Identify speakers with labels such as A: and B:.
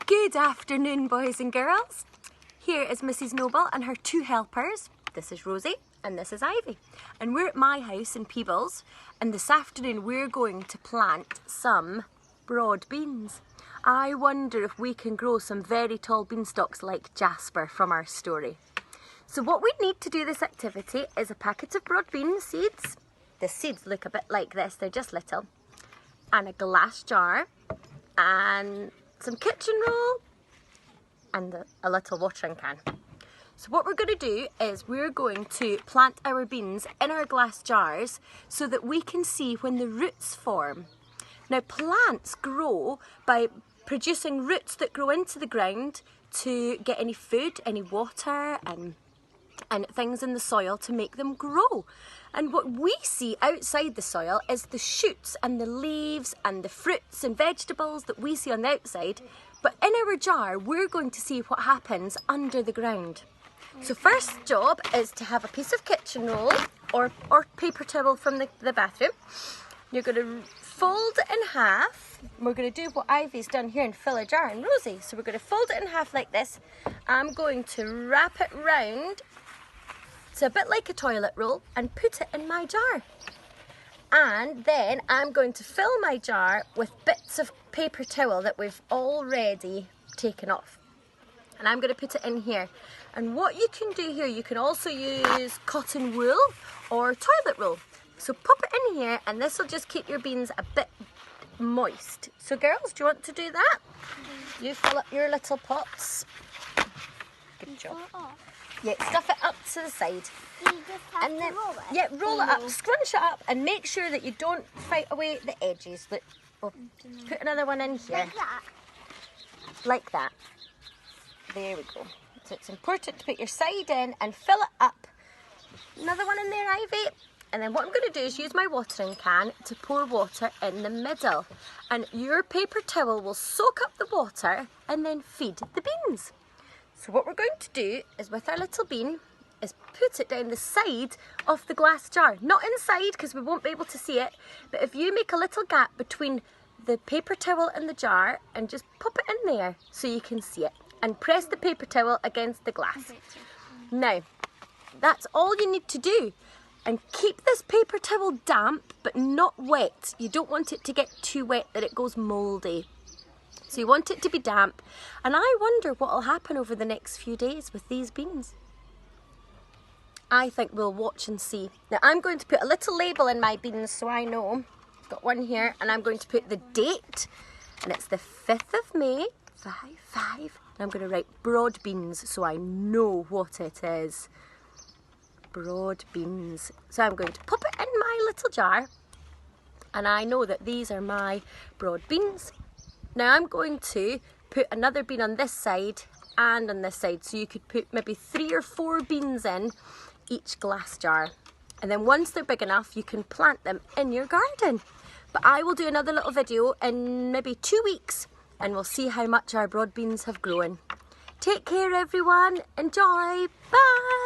A: Good afternoon, boys and girls. Here is Mrs. Noble and her two helpers. This is Rosie and this is Ivy. And we're at my house in Peebles, and this afternoon we're going to plant some broad beans. I wonder if we can grow some very tall beanstalks like Jasper from our story. So what we need to do this activity is a packet of broad bean seeds. The seeds look a bit like this, they're just little. And a glass jar and some kitchen roll and a little watering can. So what we're going to do is we're going to plant our beans in our glass jars so that we can see when the roots form. Now plants grow by producing roots that grow into the ground to get any food, any water and things in the soil to make them grow. And what we see outside the soil is the shoots and the leaves and the fruits and vegetables that we see on the outside. But in our jar, we're going to see what happens under the ground. So first job is to have a piece of kitchen roll or paper towel from the bathroom. You're going to fold it in half. We're going to do what Ivy's done here and fill a jar and Rosie. So we're going to fold it in half like this. I'm going to wrap it round. It's a bit like a toilet roll and put it in my jar. And then I'm going to fill my jar with bits of paper towel that we've already taken off. And I'm going to put it in here. And what you can do here, you can also use cotton wool or toilet roll. So pop it in here and this will just keep your beans a bit moist. So girls, do you want to do that? You fill up your little pots. Good job. Yeah, stuff it up to the side.
B: You just have
A: and then,
B: to roll it?
A: Yeah, roll it up, scrunch it up and make sure that you don't fight away the edges. Look, we'll put another one in here.
B: Like that?
A: Like that. There we go. So it's important to put your side in and fill it up. Another one in there, Ivy. And then what I'm going to do is use my watering can to pour water in the middle. And your paper towel will soak up the water and then feed the beans. So what we're going to do is with our little bean is put it down the side of the glass jar. Not inside because we won't be able to see it. But if you make a little gap between the paper towel and the jar and just pop it in there so you can see it. And press the paper towel against the glass. Now, that's all you need to do. And keep this paper towel damp but not wet. You don't want it to get too wet that it goes mouldy. So you want it to be damp. And I wonder what will happen over the next few days with these beans. I think we'll watch and see. Now I'm going to put a little label in my beans so I know. I've got one here and I'm going to put the date. And it's the 5th of May, 5-5. And I'm going to write broad beans so I know what it is. Broad beans. So I'm going to pop it in my little jar. And I know that these are my broad beans. Now I'm going to put another bean on this side and on this side. So you could put maybe 3 or 4 beans in each glass jar. And then once they're big enough, you can plant them in your garden. But I will do another little video in maybe 2 weeks and we'll see how much our broad beans have grown. Take care everyone. Enjoy. Bye.